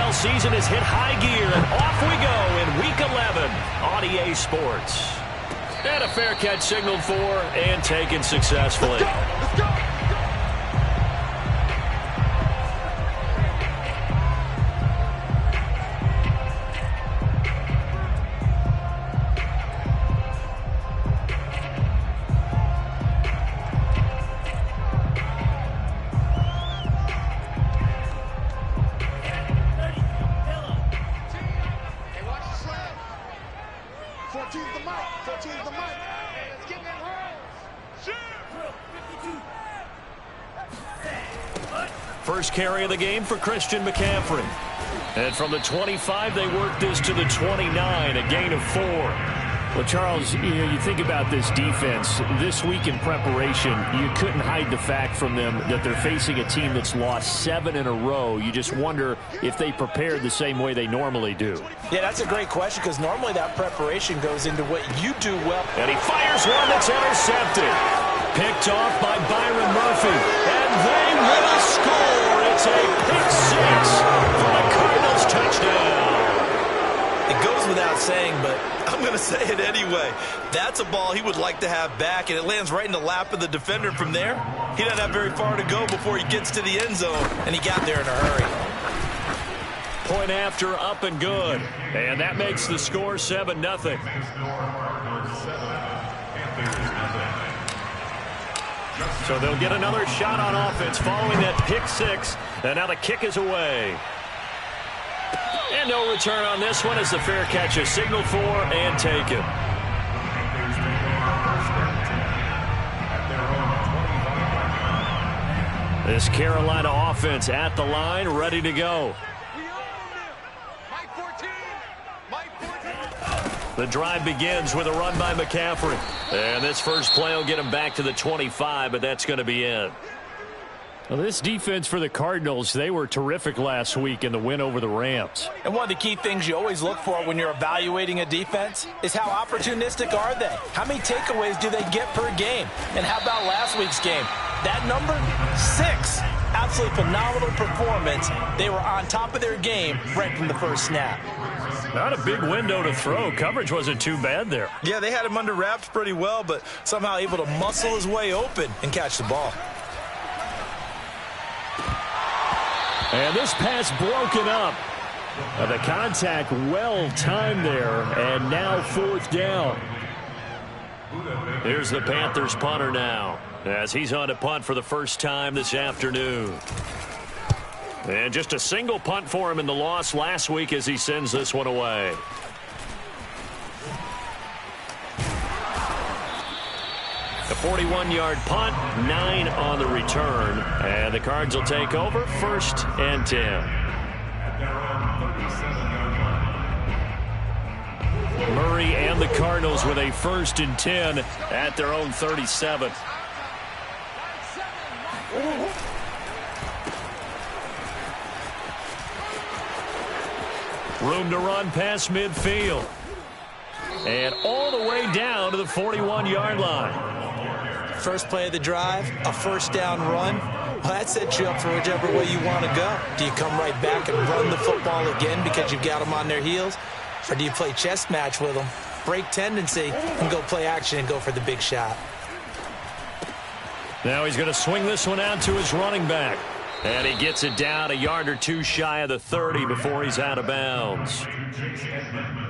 NFL season has hit high gear, and off we go in Week 11 on EA Sports. And a fair catch signaled for and taken successfully. Let's go. First carry of the game for Christian McCaffrey. And from the 25, they work this to the 29, a gain of 4. Well, Charles, you think about this defense. This week in preparation, you couldn't hide the fact from them that they're facing a team that's lost 7 in a row. You just wonder if they prepared the same way they normally do. Yeah, that's a great question, because normally that preparation goes into what you do well. And he fires one that's intercepted. Picked off by Byron Murphy. And they will score. It's a pick 6 for the Cardinals touchdown. It goes without saying, but I'm going to say it anyway. That's a ball he would like to have back, and it lands right in the lap of the defender from there. He doesn't have very far to go before he gets to the end zone, and he got there in a hurry. Point after, up and good. And that makes the score 7-0. So they'll get another shot on offense following that pick 6. And now the kick is away. And no return on this one as the fair catch is signaled for and taken. This Carolina offense at the line, ready to go. The drive begins with a run by McCaffrey. And this first play will get him back to the 25, but that's going to be it. Well, this defense for the Cardinals, they were terrific last week in the win over the Rams. And one of the key things you always look for when you're evaluating a defense is how opportunistic are they? How many takeaways do they get per game? And how about last week's game? That number, 6. Absolutely phenomenal performance. They were on top of their game right from the first snap. Not a big window to throw. Coverage wasn't too bad there. Yeah, they had him under wraps pretty well, but somehow able to muscle his way open and catch the ball. And this pass broken up. The contact well timed there, and now 4th down. Here's the Panthers punter now, as he's on to punt for the first time this afternoon. And just a single punt for him in the loss last week as he sends this one away. The 41-yard punt, 9 on the return. And the Cards will take over, 1st and 10. Murray and the Cardinals with a 1st and 10 at their own 37. Room to run past midfield. And all the way down to the 41-yard line. First play of the drive, a 1st down run. Well, that sets you up for whichever way you want to go. Do you come right back and run the football again because you've got them on their heels? Or do you play chess match with them, break tendency, and go play action and go for the big shot? Now he's going to swing this one out to his running back. And he gets it down a yard or 2 shy of the 30 before he's out of bounds.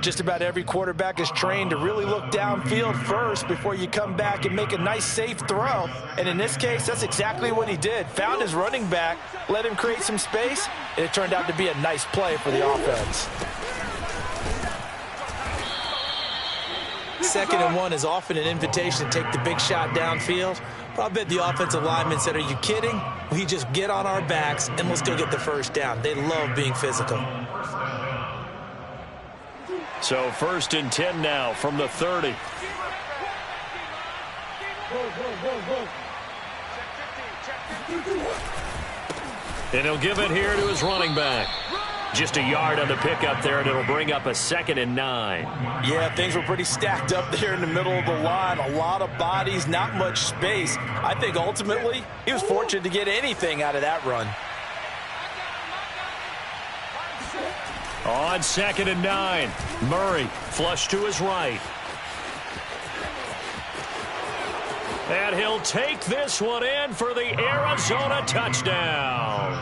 Just about every quarterback is trained to really look downfield first before you come back and make a nice, safe throw. And in this case, that's exactly what he did. Found his running back, let him create some space, and it turned out to be a nice play for the offense. 2nd and 1 is often an invitation to take the big shot downfield. I bet the offensive linemen said, are you kidding? We just get on our backs and let's go get the 1st down. They love being physical. So 1st and 10 now from the 30. And he'll give it here to his running back. Just a yard on the pickup there, and it'll bring up a 2nd and 9. Yeah, things were pretty stacked up there in the middle of the line. A lot of bodies, not much space. I think ultimately he was fortunate to get anything out of that run. On 2nd and 9, Murray flush to his right. And he'll take this one in for the Arizona touchdown.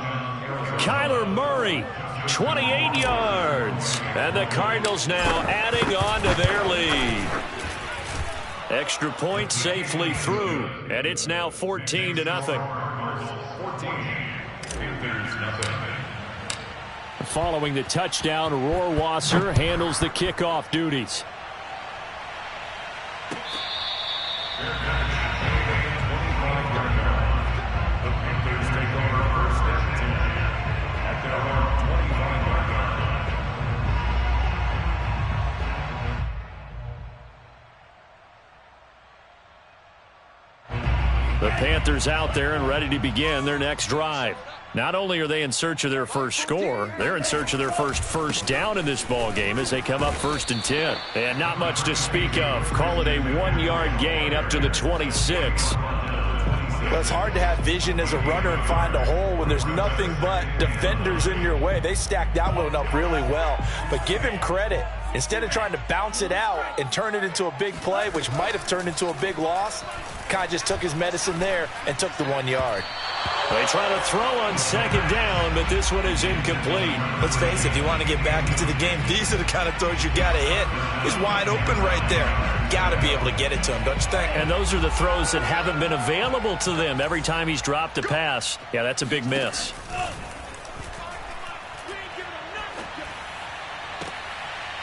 Kyler Murray, 28 yards. And the Cardinals now adding on to their lead. Extra point safely through, and it's now 14-0. Following the touchdown, Rohrwasser handles the kickoff duties. The Panthers out there and ready to begin their next drive. Not only are they in search of their first score, they're in search of their first down in this ball game as they come up 1st and 10. And not much to speak of. Call it a 1-yard gain up to the 26. Well, it's hard to have vision as a runner and find a hole when there's nothing but defenders in your way. They stacked that one up really well. But give him credit. Instead of trying to bounce it out and turn it into a big play, which might have turned into a big loss, Kai just took his medicine there and took the 1 yard. They try to throw on 2nd down, but this one is incomplete. Let's face it, if you want to get back into the game, these are the kind of throws you got to hit. He's wide open right there. Got to be able to get it to him, don't you think? And those are the throws that haven't been available to them every time he's dropped a pass. Yeah, that's a big miss.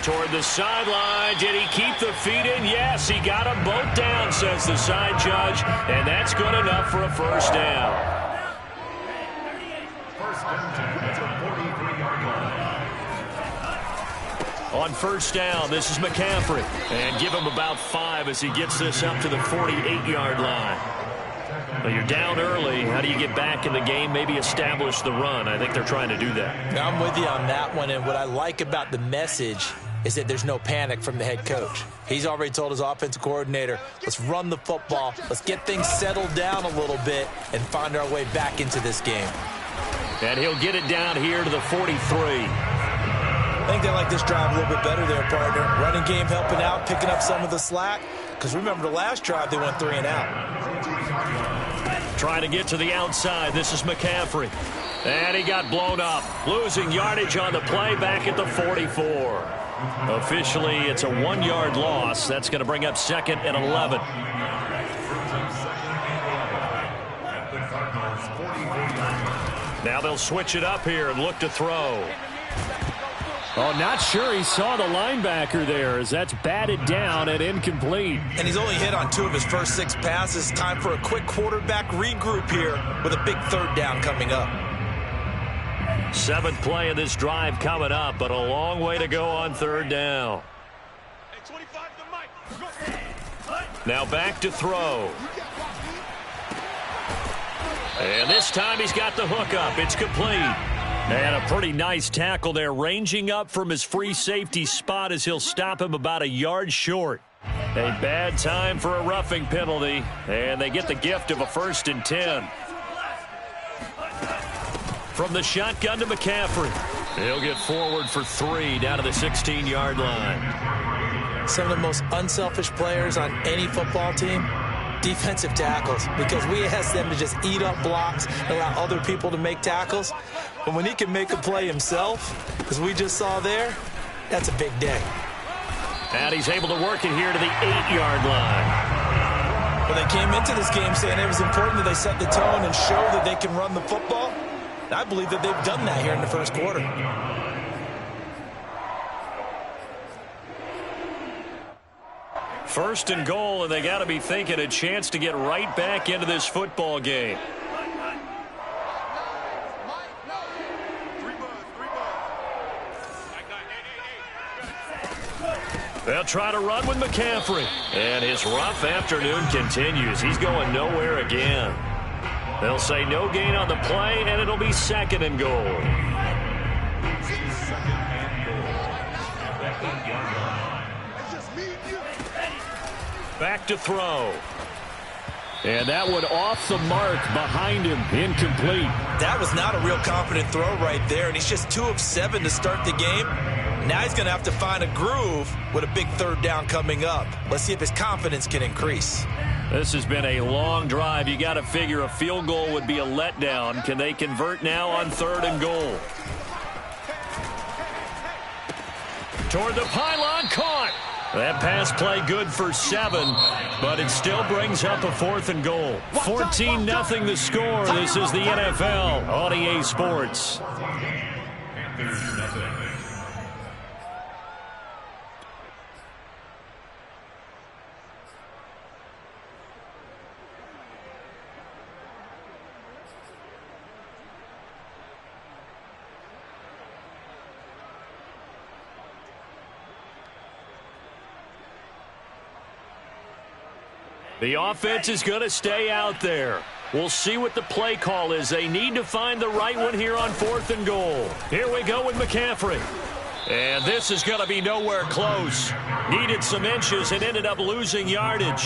Toward the sideline. Did he keep the feet in? Yes, he got them both down, says the side judge. And that's good enough for a first down. On 1st down, this is McCaffrey. And give him about 5 as he gets this up to the 48-yard line. Well, you're down early. How do you get back in the game, maybe establish the run? I think they're trying to do that. I'm with you on that one, and what I like about the message is that there's no panic from the head coach. He's already told his offensive coordinator, let's run the football, let's get things settled down a little bit and find our way back into this game. And he'll get it down here to the 43. I think they like this drive a little bit better there, partner. Running game helping out, picking up some of the slack. Because remember, the last drive, they went 3 and out. Trying to get to the outside. This is McCaffrey. And he got blown up. Losing yardage on the play back at the 44. Officially, it's a 1-yard loss. That's going to bring up 2nd and 11. Now they'll switch it up here and look to throw. Oh, not sure he saw the linebacker there as that's batted down and incomplete. And he's only hit on 2 of his first 6 passes. Time for a quick quarterback regroup here with a big 3rd down coming up. 7th play of this drive coming up, but a long way to go on 3rd down. Now back to throw. And this time he's got the hook up. It's complete. And a pretty nice tackle there, ranging up from his free safety spot as he'll stop him about a yard short. A bad time for a roughing penalty, and they get the gift of a 1st and 10. From the shotgun to McCaffrey. He'll get forward for 3 down to the 16-yard line. Some of the most unselfish players on any football team, defensive tackles, because we ask them to just eat up blocks and allow other people to make tackles. But when he can make a play himself, as we just saw there, that's a big day. And he's able to work it here to the 8-yard line. Well, they came into this game saying it was important that they set the tone and show that they can run the football. And I believe that they've done that here in the 1st quarter. First and goal, and they got to be thinking a chance to get right back into this football game. They'll try to run with McCaffrey. And his rough afternoon continues. He's going nowhere again. They'll say no gain on the play, and it'll be 2nd and goal. Back to throw. And that one off the mark behind him, incomplete. That was not a real confident throw right there, and he's just 2 of 7 to start the game. Now he's going to have to find a groove with a big third down coming up. Let's see if his confidence can increase. This has been a long drive. You got to figure a field goal would be a letdown. Can they convert now on 3rd and goal? Toward the pylon, caught. That pass play good for 7, but it still brings up a 4th and goal. 14-0 the score. This is the NFL on EA Sports. The offense is going to stay out there. We'll see what the play call is. They need to find the right one here on 4th and goal. Here we go with McCaffrey. And this is going to be nowhere close. Needed some inches and ended up losing yardage.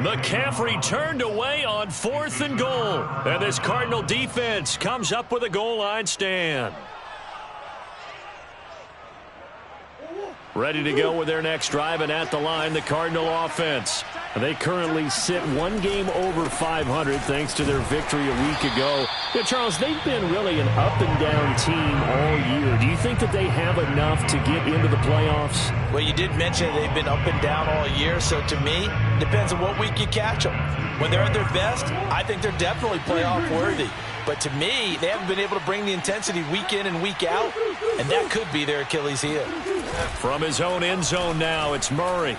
McCaffrey turned away on 4th and goal. And this Cardinal defense comes up with a goal line stand. Ready to go with their next drive, and at the line, the Cardinal offense. They currently sit 1 game over 500 thanks to their victory a week ago. Yeah, Charles, they've been really an up-and-down team all year. Do you think that they have enough to get into the playoffs? Well, you did mention they've been up and down all year, so to me, depends on what week you catch them. When they're at their best, I think they're definitely playoff worthy. But to me, they haven't been able to bring the intensity week in and week out, and that could be their Achilles heel. From his own end zone now, it's Murray.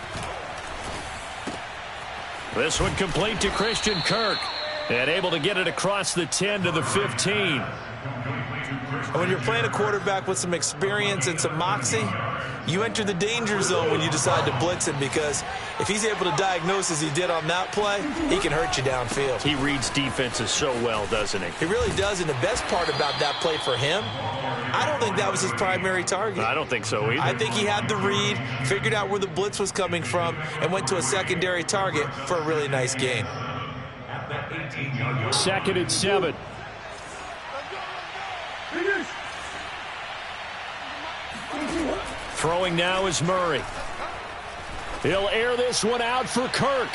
This one complete to Christian Kirk, and able to get it across the 10 to the 15. When you're playing a quarterback with some experience and some moxie, you enter the danger zone when you decide to blitz him, because if he's able to diagnose as he did on that play, he can hurt you downfield. He reads defenses so well, doesn't he? He really does, and the best part about that play for him, I don't think that was his primary target. I don't think so either. I think he had the read, figured out where the blitz was coming from, and went to a secondary target for a really nice gain. 2nd and 7. Throwing now is Murray. He'll air this one out for Kirk.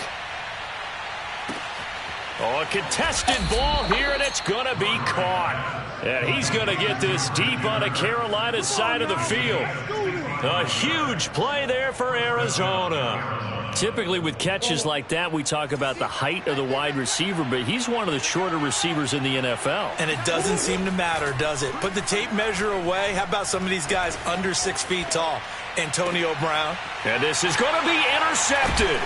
Oh, a contested ball here, and it's going to be caught. And he's going to get this deep on the Carolina side of the field. A huge play there for Arizona. Typically with catches like that, we talk about the height of the wide receiver, but he's one of the shorter receivers in the NFL. And it doesn't seem to matter, does it? Put the tape measure away. How about some of these guys under 6 feet tall? Antonio Brown. And this is going to be intercepted.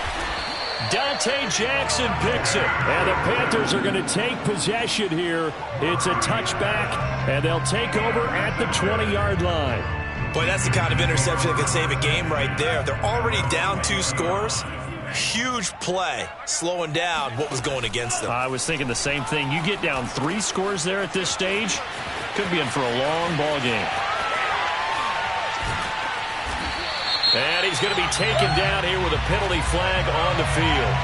Dante Jackson picks it. And the Panthers are going to take possession here. It's a touchback, and they'll take over at the 20-yard line. Boy, that's the kind of interception that could save a game right there. They're already down 2 scores. Huge play, slowing down what was going against them. I was thinking the same thing. You get down 3 scores there at this stage, could be in for a long ball game. And he's going to be taken down here with a penalty flag on the field.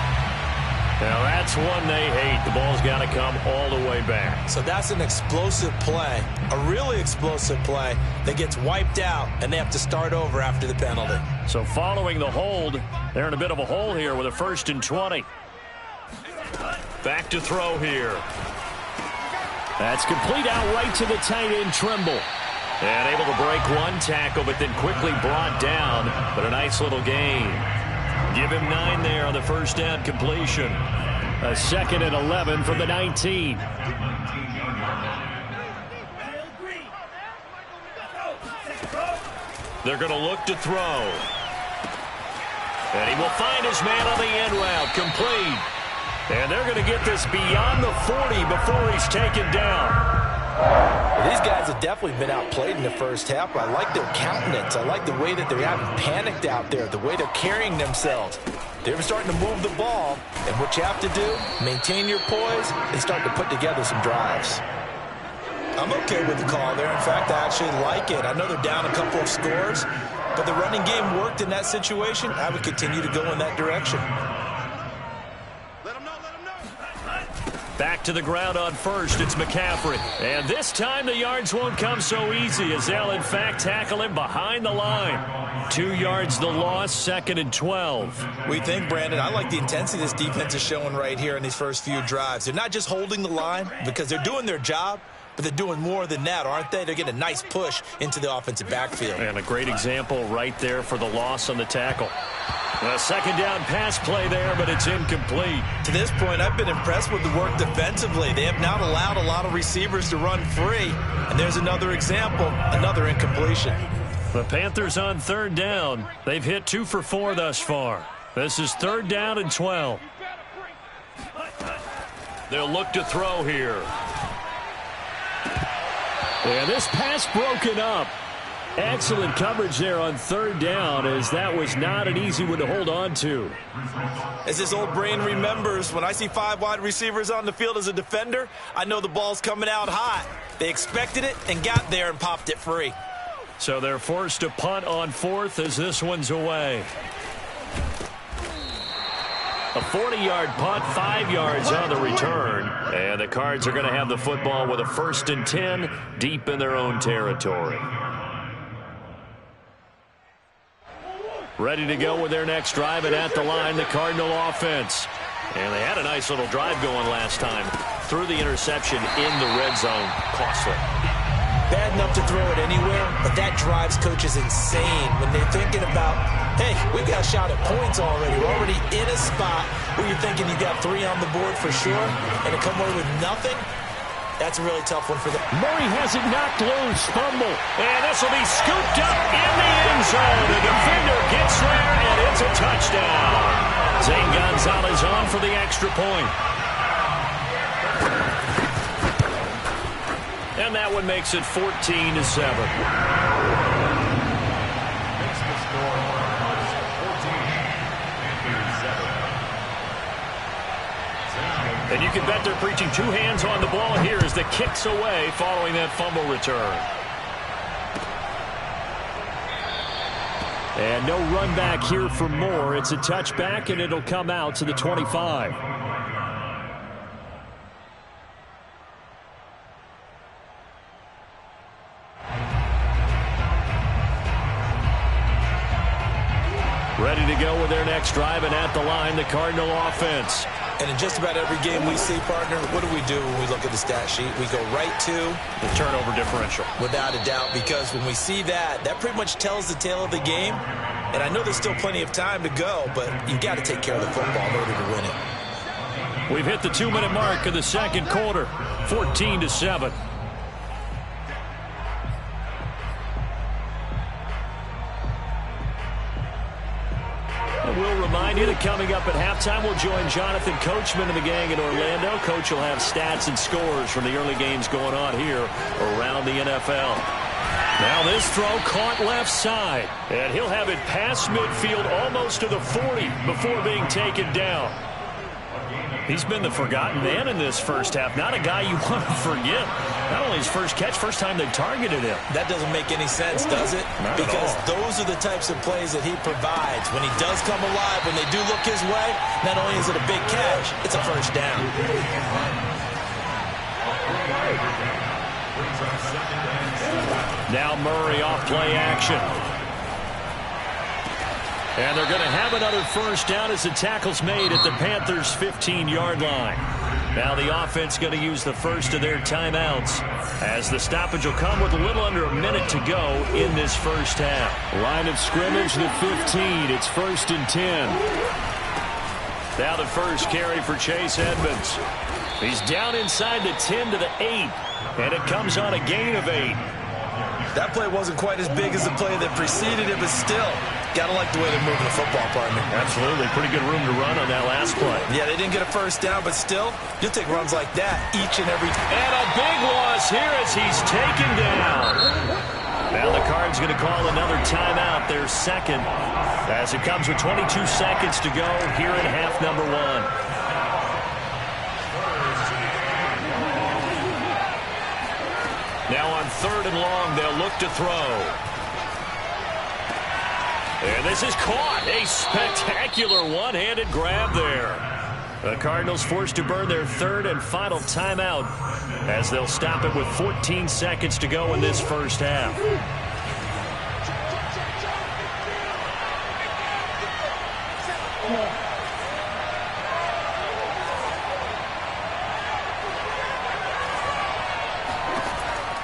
Now that's one they hate. The ball's got to come all the way back. So that's an explosive play, a really explosive play that gets wiped out, and they have to start over after the penalty. So following the hold, they're in a bit of a hole here with a 1st and 20. Back to throw here. That's complete out right to the tight end, Trimble. And able to break 1 tackle, but then quickly brought down. But a nice little gain. Give him 9 there on the first down completion. A 2nd and 11 from the 19. They're going to look to throw. And he will find his man on the end route. Complete. And they're going to get this beyond the 40 before he's taken down. Well, these guys have definitely been outplayed in the first half, but I like their countenance. I like the way that they haven't panicked out there, the way they're carrying themselves. They're starting to move the ball, and what you have to do, maintain your poise and start to put together some drives. I'm okay with the call there. In fact, I actually like it. I know they're down a couple of scores, but the running game worked in that situation. I would continue to go in that direction. Back to the ground on first, it's McCaffrey. And this time the yards won't come so easy as they'll in fact tackle him behind the line. 2 yards the loss, 2nd and 12. We think, Brandon, I like the intensity this defense is showing right here in these first few drives. They're not just holding the line because they're doing their job, but they're doing more than that, aren't they? They're getting a nice push into the offensive backfield. And a great example right there for the loss on the tackle. A second down pass play there, but it's incomplete. To this point, I've been impressed with the work defensively. They have not allowed a lot of receivers to run free. And there's another example, another incompletion. The Panthers on 3rd down. They've hit 2 for 4 thus far. This is 3rd down and 12. They'll look to throw here. And this pass broken up. Excellent coverage there on 3rd down, as that was not an easy one to hold on to. As this old brain remembers, when I see 5 wide receivers on the field as a defender, I know the ball's coming out hot. They expected it and got there and popped it free. So they're forced to punt on 4th as this one's away. A 40-yard punt, 5 yards on the return. And the Cards are going to have the football with a 1st and 10 deep in their own territory. Ready to go with their next drive, and at the line, the Cardinal offense. And they had a nice little drive going last time. Threw the interception in the red zone. Costly. Bad enough to throw it anywhere, but that drives coaches insane when they're thinking about, hey, we've got a shot at points already. We're already in a spot where you're thinking you got 3 on the board for sure, and to come away with nothing, that's a really tough one for them. Murray has it knocked loose. Fumble. And this will be scooped up in the end zone. The defender gets there, and it's a touchdown. Zane Gonzalez on for the extra point. And that one makes it 14-7. And you can bet they're preaching 2 hands on the ball here as the kick's away following that fumble return. And no run back here for Moore. It's a touchback, and it'll come out to the 25. Ready to go with their next drive, and at the line, the Cardinal offense. And in just about every game we see, partner, what do we do when we look at the stat sheet? We go right to the turnover differential. Without a doubt, because when we see that, that pretty much tells the tale of the game. And I know there's still plenty of time to go, but you've got to take care of the football in order to win it. We've hit the 2-minute mark of the second quarter, 14-7. We'll remind you that coming up at halftime, we'll join Jonathan Coachman and the gang in Orlando. Coach will have stats and scores from the early games going on here around the NFL. Now this throw caught left side, and he'll have it past midfield almost to the 40 before being taken down. He's been the forgotten man in this first half. Not a guy you want to forget. Not only his first catch, first time they targeted him. That doesn't make any sense, does it? Because those are the types of plays that he provides. When he does come alive, when they do look his way, not only is it a big catch, it's a first down. Now Murray off play action. And they're going to have another first down as the tackle's made at the Panthers' 15-yard line. Now the offense going to use the first of their timeouts as the stoppage will come with a little under a minute to go in this first half. Line of scrimmage, the 15. It's 1st and 10. Now the first carry for Chase Edmonds. He's down inside the 10 to the 8, and it comes on a gain of 8. That play wasn't quite as big as the play that preceded it, but still, gotta like the way they're moving the football, partner. Absolutely. Pretty good room to run on that last play. Yeah, they didn't get a first down, but still, you'll take runs like that each and every time. And a big loss here as he's taken down. Now the Cards going to call another timeout, their second, as it comes with 22 seconds to go here in half number 1. Now on 3rd and long, they'll look to throw. And this is caught. A spectacular one-handed grab there. The Cardinals forced to burn their third and final timeout as they'll stop it with 14 seconds to go in this first half.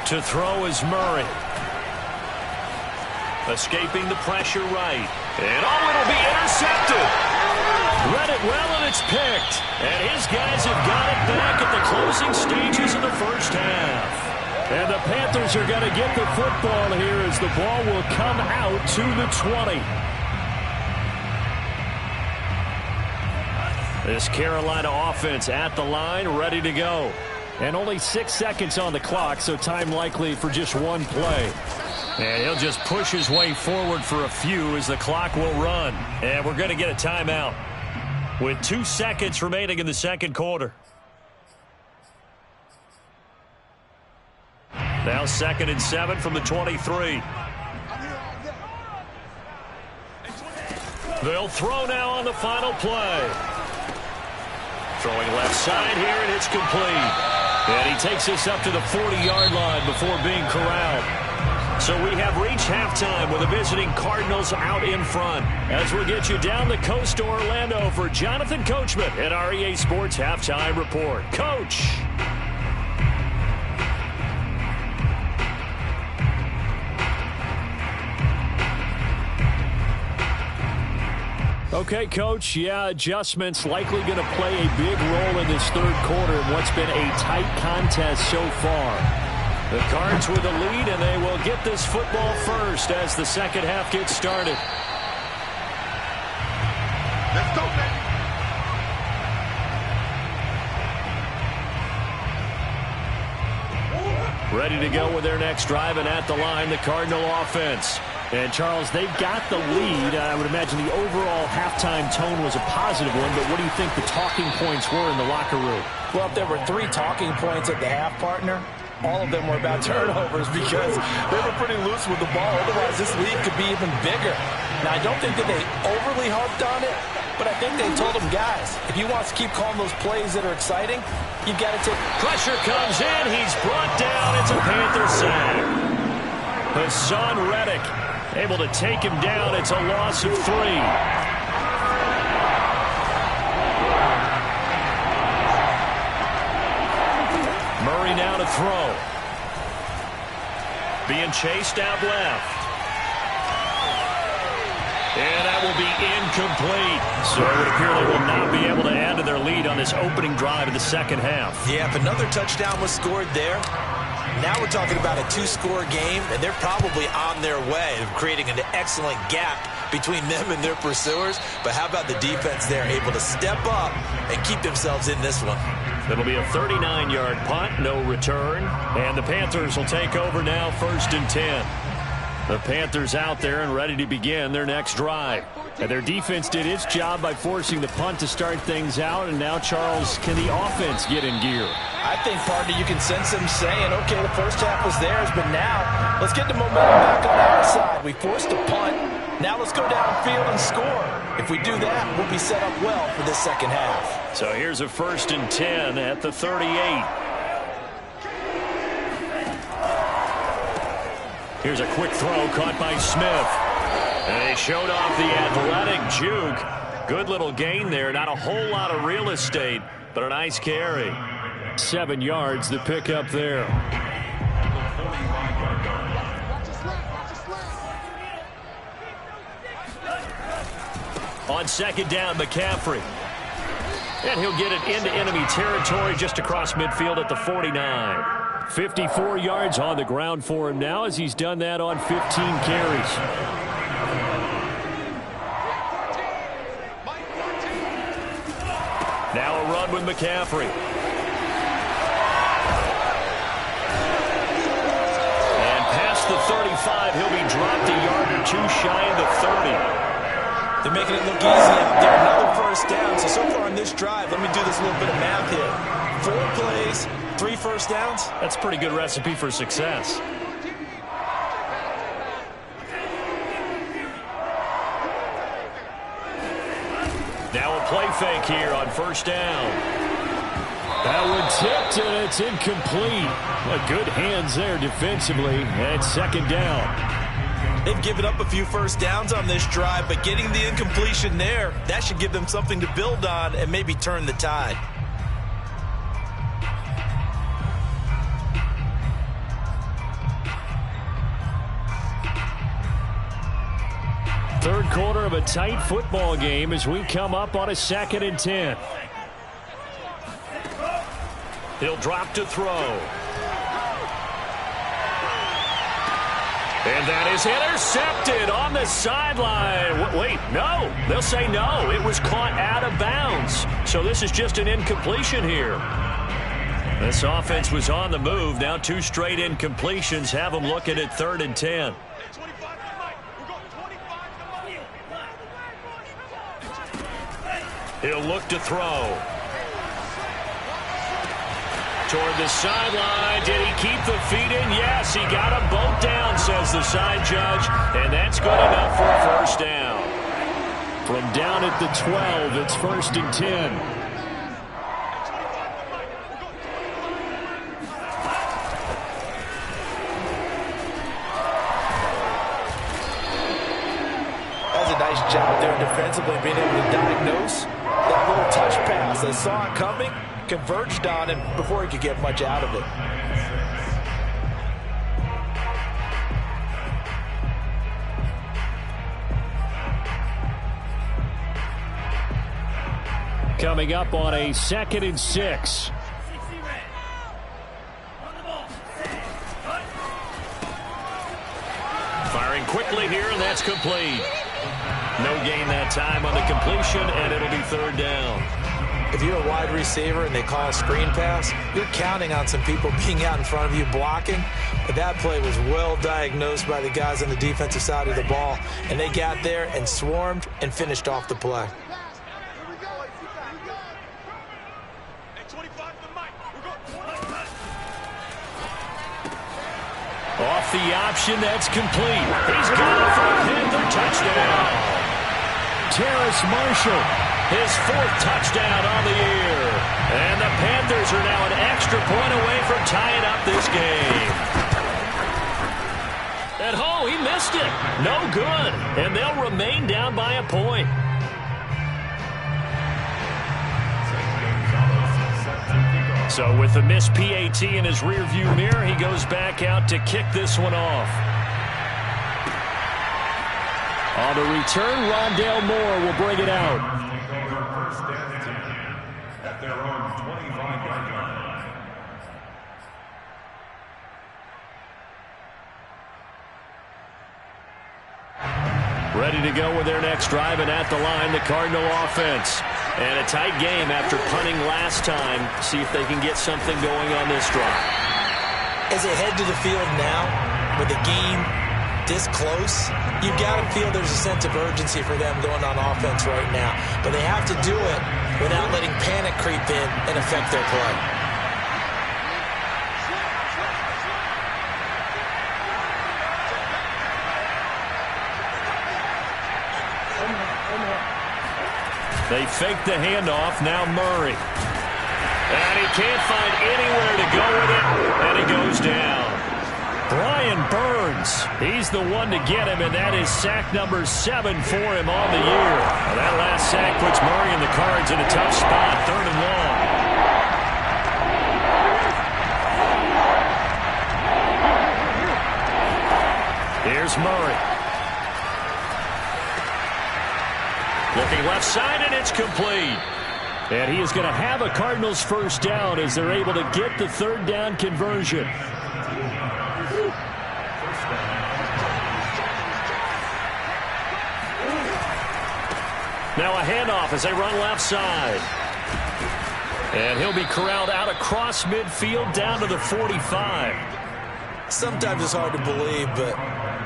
To throw is Murray. Escaping the pressure right. And it'll be intercepted. Read it well, and it's picked. And his guys have got it back at the closing stages of the first half. And the Panthers are going to get the football here as the ball will come out to the 20. This Carolina offense at the line, ready to go. And only 6 seconds on the clock, so time likely for just one play. And he'll just push his way forward for a few as the clock will run. And we're going to get a timeout with 2 seconds remaining in the second quarter. Now 2nd and 7 from the 23. They'll throw now on the final play. Throwing left side here, and it's complete. And he takes us up to the 40-yard line before being corralled. So we have reached halftime with the visiting Cardinals out in front. As we'll get you down the coast to Orlando for Jonathan Coachman at our EA Sports Halftime Report. Coach. Okay, Coach, adjustments likely going to play a big role in this third quarter in what's been a tight contest so far. The Cards with the lead, and they will get this football first as the second half gets started. Let's go, baby. Ready to go with their next drive, and at the line, the Cardinal offense. And, Charles, they've got the lead. I would imagine the overall halftime tone was a positive one, but what do you think the talking points were in the locker room? Well, if there were 3 talking points at the half, partner, all of them were about turnovers because they were pretty loose with the ball. Otherwise, this lead could be even bigger. Now, I don't think that they overly harped on it, but I think they told them, guys, if you want to keep calling those plays that are exciting, you've got to take... Pressure comes in. He's brought down. It's a Panther sack. Hassan Reddick able to take him down. It's a loss of 3. Murray now to throw. Being chased out left. And that will be incomplete. So it would appear they will not be able to add to their lead on this opening drive of the second half. Yeah, if another touchdown was scored there, now we're talking about a 2-score game, and they're probably on their way of creating an excellent gap between them and their pursuers. But how about the defense there, able to step up and keep themselves in this one? It'll be a 39-yard punt, no return. And the Panthers will take over now, 1st and 10. The Panthers out there and ready to begin their next drive. And their defense did its job by forcing the punt to start things out. And now, Charles, can the offense get in gear? I think, partner, you can sense them saying, okay, the first half was theirs, but now let's get the momentum back on our side. We forced a punt. Now let's go downfield and score. If we do that, we'll be set up well for this second half. So here's a 1st and 10 at the 38. Here's a quick throw caught by Smith. And they showed off the athletic juke. Good little gain there. Not a whole lot of real estate, but a nice carry. 7 yards to pick up there. On 2nd down, McCaffrey. And he'll get it into enemy territory just across midfield at the 49. 54 yards on the ground for him now as he's done that on 15 carries. Now a run with McCaffrey. And past the 35, he'll be dropped a yard or 2 shy of the 30. They're making it look easy out there. Another 1st down. So far on this drive, let me do this little bit of math here. 4 plays, 3 1st downs. That's a pretty good recipe for success. Now a play fake here on first down. That one tipped, and it's incomplete. Good hands there defensively, and second down. They've given up a few first downs on this drive, but getting the incompletion there, that should give them something to build on and maybe turn the tide. Third quarter of a tight football game as we come up on a 2nd and 10. He'll drop to throw. And that is intercepted on the sideline. Wait, no. They'll say no. It was caught out of bounds. So this is just an incompletion here. This offense was on the move. Now 2 straight incompletions have them looking at 3rd and 10. He'll look to throw. Toward the sideline. Did he keep the feet in? Yes, he got them both down, says the side judge. And that's good enough for a first down. From down at the 12, it's 1st and 10. That's a nice job there defensively, being able to diagnose that little touch pass. They saw it coming, converged on him before he could get much out of it. Coming up on a 2nd and 6. Firing quickly here, and that's complete. No gain that time on the completion, and it'll be 3rd down. If you're a wide receiver and they call a screen pass, you're counting on some people being out in front of you blocking. But that play was well diagnosed by the guys on the defensive side of the ball, and they got there and swarmed and finished off the play. Off the option, that's complete. He's got it for a Panther touchdown. Terrace Marshall, his 4th touchdown on the year. And the Panthers are now an extra point away from tying up this game. And he missed it. No good. And they'll remain down by a point. So with the missed PAT in his rearview mirror, he goes back out to kick this one off. On the return, Rondale Moore will bring it out. At their own 25-yard line. Ready to go with their next drive, and at the line, the Cardinal offense. And a tight game after punting last time. See if they can get something going on this drive. As they head to the field now, with the game this close, you've got to feel there's a sense of urgency for them going on offense right now. But they have to do it without letting panic creep in and affect their play. They fake the handoff. Now Murray. And he can't find anywhere to go with it, and he goes down. Brian Burns, he's the one to get him, and that is sack number 7 for him on the year. Well, that last sack puts Murray and the Cards in a tough spot, 3rd and long. Here's Murray. Looking left side, and it's complete. And he is going to have a Cardinals first down as they're able to get the 3rd down conversion. Now a handoff as they run left side. And he'll be corralled out across midfield down to the 45. Sometimes it's hard to believe, but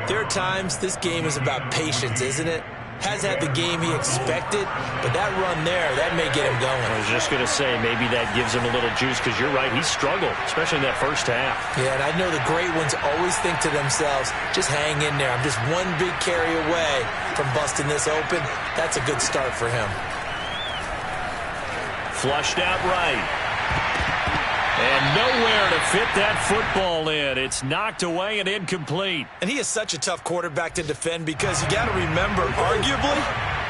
there are times this game is about patience, isn't it? Has had the game he expected, but that run there, that may get him going. I was just going to say, maybe that gives him a little juice, because you're right, he struggled, especially in that first half. Yeah, and I know the great ones always think to themselves, just hang in there. I'm just one big carry away from busting this open. That's a good start for him. Flushed out right. And nowhere to fit that football in. It's knocked away and incomplete. And he is such a tough quarterback to defend because you got to remember, arguably,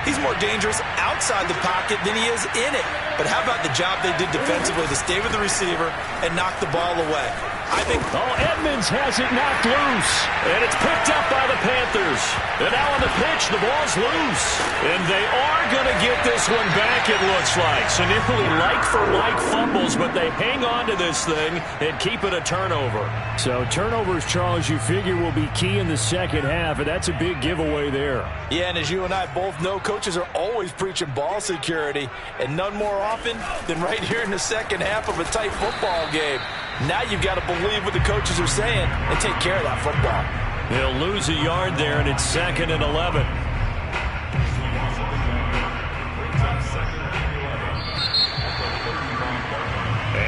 he's more dangerous outside the pocket than he is in it. But how about the job they did defensively to stay with the receiver and knock the ball away? I think... Oh, Edmonds has it knocked loose. And it's picked up by the Panthers. And now on the pitch, the ball's loose. And they are going to get this one back, it looks like. So nearly like-for-like fumbles, but they hang on to this thing and keep it a turnover. So turnovers, Charles, you figure will be key in the second half, and that's a big giveaway there. Yeah, and as you and I both know, coaches are always preaching ball security, and none more often than right here in the second half of a tight football game. Now you've got to believe what the coaches are saying and take care of that football. They'll lose a yard there, and it's 2nd and 11.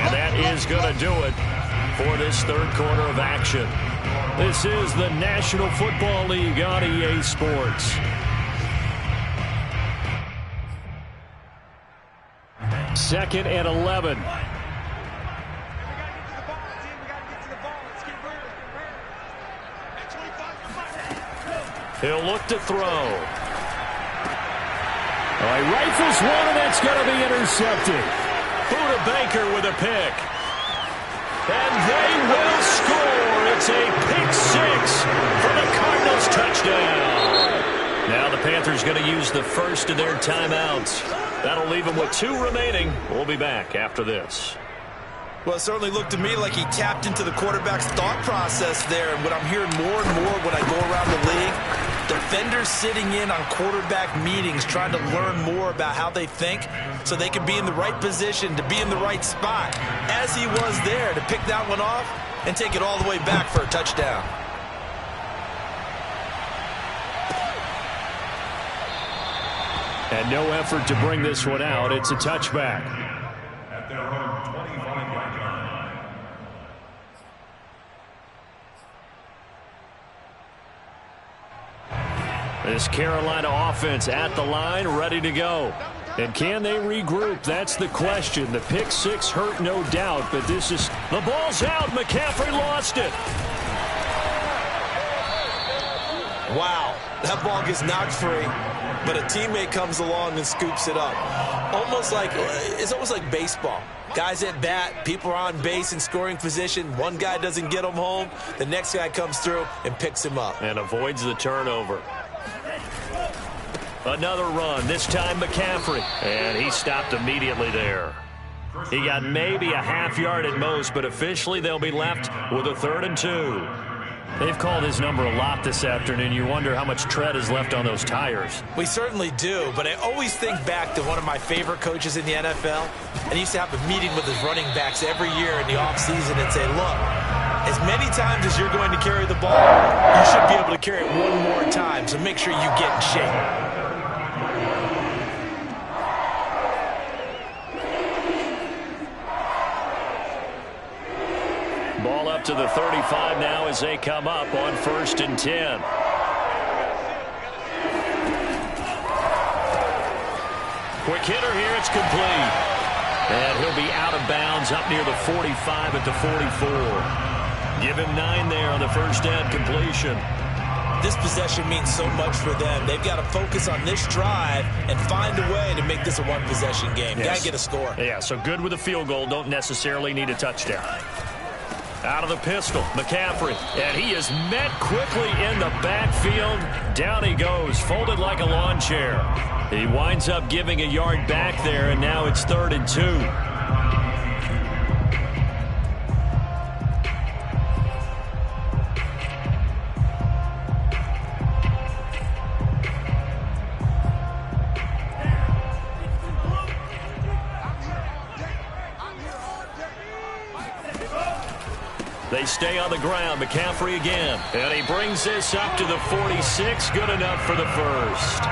And that is going to do it for this third quarter of action. This is the National Football League on EA Sports. Second and 11. He'll look to throw. Oh, he rifles one, and that's going to be intercepted. Buda Baker with a pick. And they will score. It's a pick six for the Cardinals touchdown. Now the Panthers going to use the first of their timeouts. That'll leave them with 2 remaining. We'll be back after this. Well, it certainly looked to me like he tapped into the quarterback's thought process there. And what I'm hearing more and more when I go around the league, defenders sitting in on quarterback meetings trying to learn more about how they think so they can be in the right position to be in the right spot, as he was there to pick that one off and take it all the way back for a touchdown. And no effort to bring this one out. It's a touchback. At their own 25-yard line. This Carolina offense at the line, ready to go. And can they regroup? That's the question. The pick six hurt, no doubt, but this is... The ball's out. McCaffrey lost it. Wow, that ball gets knocked free, but a teammate comes along and scoops it up. It's almost like baseball. Guys at bat, people are on base in scoring position. One guy doesn't get him home. The next guy comes through and picks him up. And avoids the turnover. Another run, this time McCaffrey. And he stopped immediately there. He got maybe a half yard at most, but officially they'll be left with a 3rd and 2. They've called his number a lot this afternoon. You wonder how much tread is left on those tires. We certainly do, but I always think back to one of my favorite coaches in the NFL, and he used to have a meeting with his running backs every year in the offseason and say, look, as many times as you're going to carry the ball, you should be able to carry it one more time, so make sure you get in shape. Ball up to the 35 now as they come up on 1st and 10. Quick hitter here, it's complete. And he'll be out of bounds up near the 45 at the 44. Give him 9 there on the first down completion. This possession means so much for them. They've got to focus on this drive and find a way to make this a one-possession game. Yes. Got to get a score. Yeah, so good with a field goal. Don't necessarily need a touchdown. Out of the pistol, McCaffrey. And he is met quickly in the backfield. Down he goes, folded like a lawn chair. He winds up giving a yard back there, and now it's 3rd and 2. They stay on the ground. McCaffrey again. And he brings this up to the 46. Good enough for the first.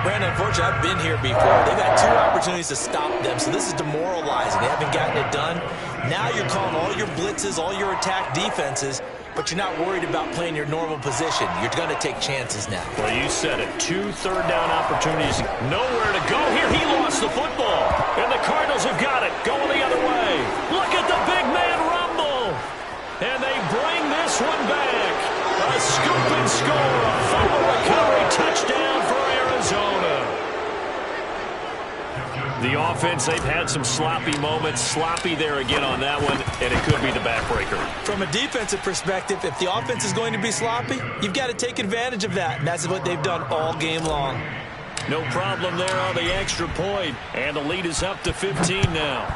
Brandon, unfortunately, I've been here before. They've had 2 opportunities to stop them, so this is demoralizing. They haven't gotten it done. Now you're calling all your blitzes, all your attack defenses, but you're not worried about playing your normal position. You're going to take chances now. Well, you said it. 2 third-down opportunities. Nowhere to go here. He lost the football. And the Cardinals have got it. Going the other way. Look at the big man rumble. And they bring this one back. A scoop and score. A fumble recovery touchdown for Arizona. The offense, they've had some sloppy moments. Sloppy there again on that one, and it could be the backbreaker. From a defensive perspective, if the offense is going to be sloppy, you've got to take advantage of that, and that's what they've done all game long. No problem there on the extra point, and the lead is up to 15 now.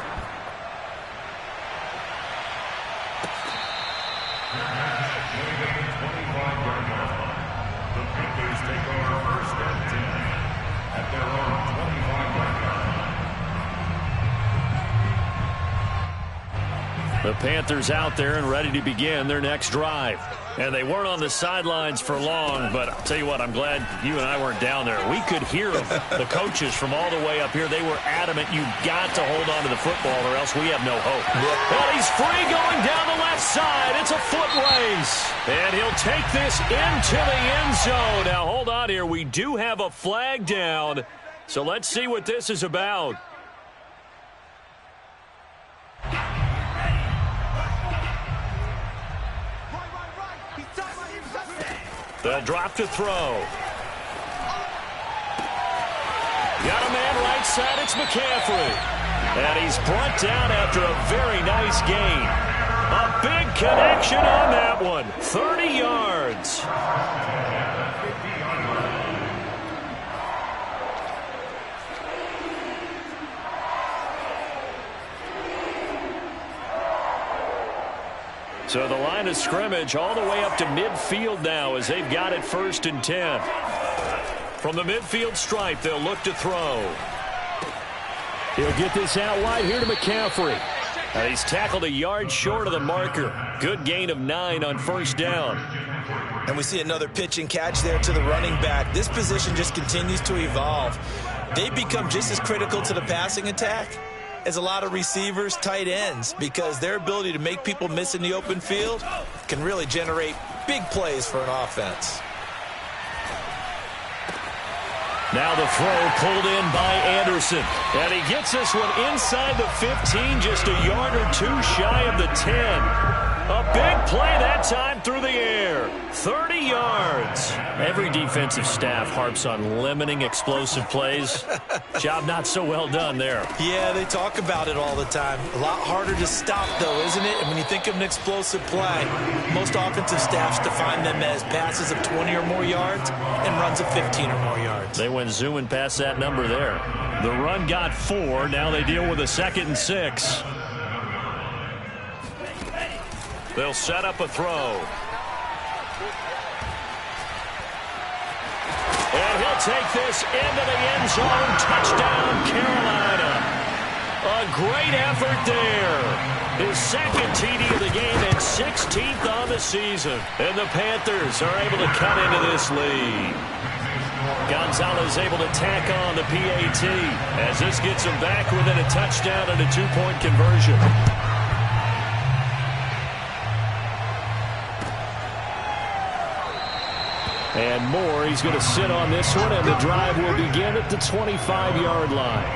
The Panthers take over first and 10 at their own 25-yard line. The Panthers out there and ready to begin their next drive. And they weren't on the sidelines for long, but I'll tell you what, I'm glad you and I weren't down there. We could hear them, the coaches from all the way up here. They were adamant, you've got to hold on to the football or else we have no hope. Well, he's free going down the left side. It's a foot race. And he'll take this into the end zone. Now, hold on here. We do have a flag down, so let's see what this is about. They'll drop to throw. Got a man right side. It's McCaffrey. And he's brought down after a very nice gain. A big connection on that one. 30 yards. So the line of scrimmage all the way up to midfield now as they've got it 1st and 10. From the midfield stripe, they'll look to throw. He'll get this out wide here to McCaffrey. And he's tackled a yard short of the marker. Good gain of 9 on 1st down. And we see another pitch and catch there to the running back. This position just continues to evolve. They become just as critical to the passing attack as a lot of receivers, tight ends, because their ability to make people miss in the open field can really generate big plays for an offense. Now the throw pulled in by Anderson. And he gets this one inside the 15, just a yard or 2 shy of the 10. A big play that time through the air. 30 yards. Every defensive staff harps on limiting explosive plays. Job not so well done there. Yeah, they talk about it all the time. A lot harder to stop, though, isn't it? And when you think of an explosive play, most offensive staffs define them as passes of 20 or more yards and runs of 15 or more yards. They went zooming past that number there. The run got 4. Now they deal with a 2nd and 6. They'll set up a throw. And he'll take this into the end zone. Touchdown, Carolina. A great effort there. His 2nd TD of the game and 16th on the season. And the Panthers are able to cut into this lead. Gonzalez able to tack on the PAT as this gets him back within a touchdown and a 2-point conversion. And Moore, he's going to sit on this one, and the drive will begin at the 25-yard line.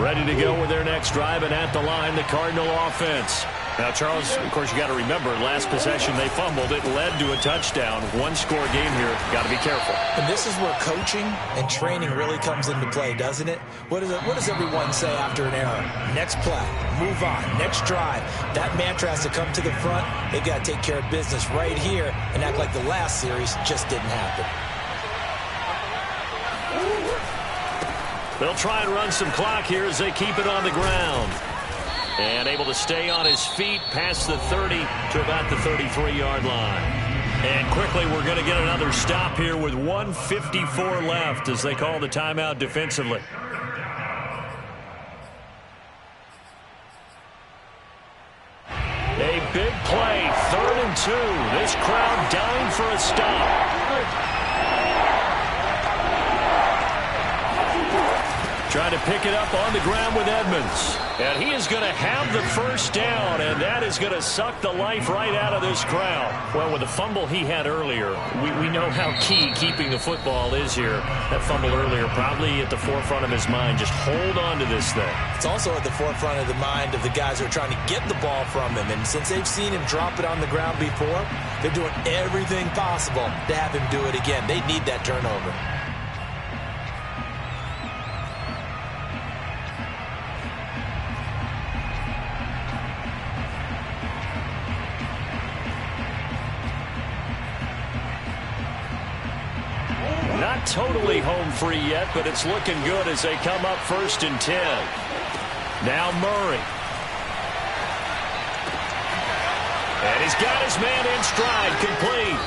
Ready to go with their next drive, and at the line, the Cardinal offense. Now, Charles, of course, you got to remember, last possession they fumbled. It led to a touchdown. 1-score game here. Got to be careful. And this is where coaching and training really comes into play, doesn't it? What does everyone say after an error? Next play, move on, next drive. That mantra has to come to the front. They've got to take care of business right here and act like the last series just didn't happen. They'll try and run some clock here as they keep it on the ground. And able to stay on his feet past the 30 to about the 33-yard line. And quickly, we're going to get another stop here with 1:54 left as they call the timeout defensively. A big play, 3rd and 2. This crowd dying for a stop. trying to pick it up on the ground with Edmonds. And he is going to have the first down, and that is going to suck the life right out of this crowd. Well, with the fumble he had earlier, we know how key keeping the football is here. That fumble earlier probably at the forefront of his mind. Just hold on to this thing. It's also at the forefront of the mind of the guys who are trying to get the ball from him. And since they've seen him drop it on the ground before, they're doing everything possible to have him do it again. They need that turnover. Not totally home free yet, but it's looking good as they come up 1st and 10. Now Murray. And he's got his man in stride, complete.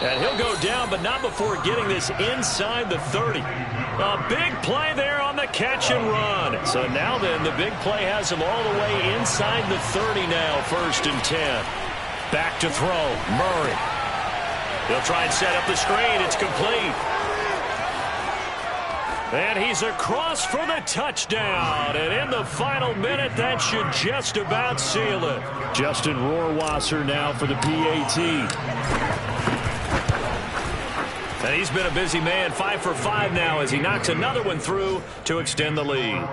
And he'll go down, but not before getting this inside the 30. A big play there on the catch and run. So now then, the big play has him all the way inside the 30 now, 1st and 10. Back to throw, Murray. He'll try and set up the screen. It's complete. And he's across for the touchdown. And in the final minute, that should just about seal it. Justin Rohrwasser now for the PAT. And he's been a busy man, 5 for 5 now as he knocks another one through to extend the lead.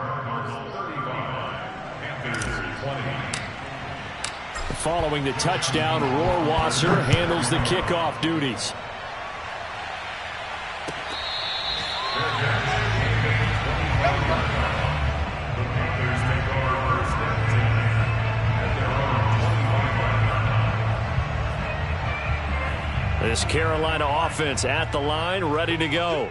Following the touchdown, Rohrwasser handles the kickoff duties. This Carolina offense at the line, ready to go.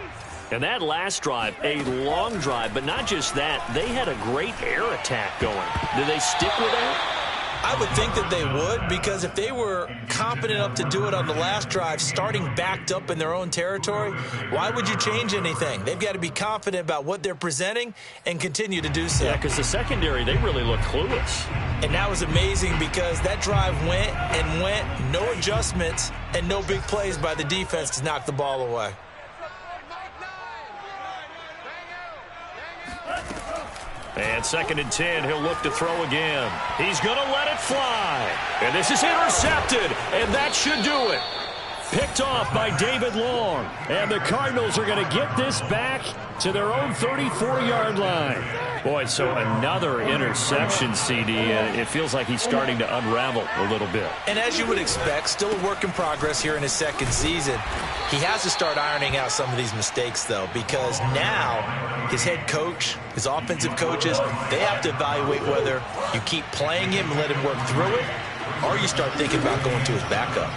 And that last drive, a long drive, but not just that. They had a great air attack going. Do they stick with that? I would think that they would, because if they were confident enough to do it on the last drive, starting backed up in their own territory, why would you change anything? They've got to be confident about what they're presenting and continue to do so. Yeah, because the secondary, they really look clueless. And that was amazing because that drive went and went, no adjustments, and no big plays by the defense to knock the ball away. And 2nd and 10, he'll look to throw again. He's going to let it fly. And this is intercepted, and that should do it. Picked off by David Long. And the Cardinals are going to get this back to their own 34-yard line. Boy, so another interception, CD, and it feels like he's starting to unravel a little bit. And as you would expect, still a work in progress here in his 2nd season. He has to start ironing out some of these mistakes, though, because now his head coach, his offensive coaches, they have to evaluate whether you keep playing him and let him work through it, or you start thinking about going to his backup.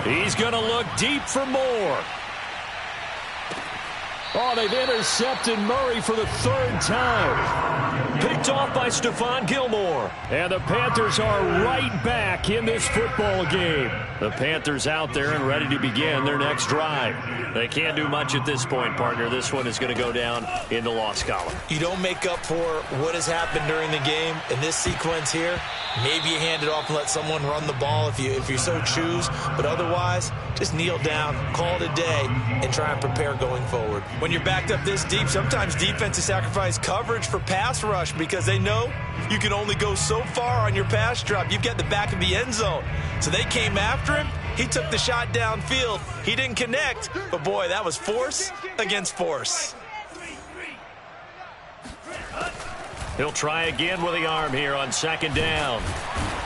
He's going to look deep for more. Oh, they've intercepted Murray for the 3rd time. Picked off by Stephon Gilmore. And the Panthers are right back in this football game. The Panthers out there and ready to begin their next drive. They can't do much at this point, partner. This one is going to go down in the loss column. You don't make up for what has happened during the game in this sequence here. Maybe you hand it off and let someone run the ball if you so choose. But otherwise, just kneel down, call it a day, and try and prepare going forward. When you're backed up this deep, sometimes defenses sacrifice coverage for pass rush because they know you can only go so far on your pass drop. You've got the back of the end zone. So they came after him. He took the shot downfield. He didn't connect, but boy, that was force against force. He'll try again with the arm here on 2nd down.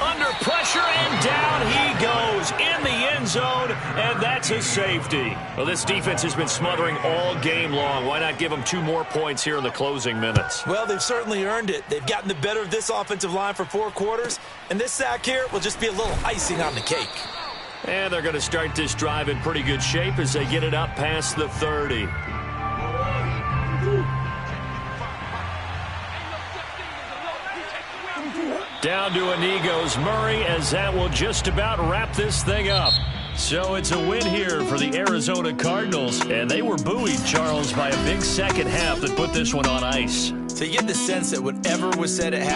Under pressure, and down he goes in the end zone, and that's a safety. Well, this defense has been smothering all game long. Why not give them 2 more points here in the closing minutes? Well, they've certainly earned it. They've gotten the better of this offensive line for 4 quarters, and this sack here will just be a little icing on the cake. And they're going to start this drive in pretty good shape as they get it up past the 30. Down to a knee goes Murray, as that will just about wrap this thing up. So it's a win here for the Arizona Cardinals, and they were buoyed, Charles, by a big second half that put this one on ice. So you get the sense that whatever was said at half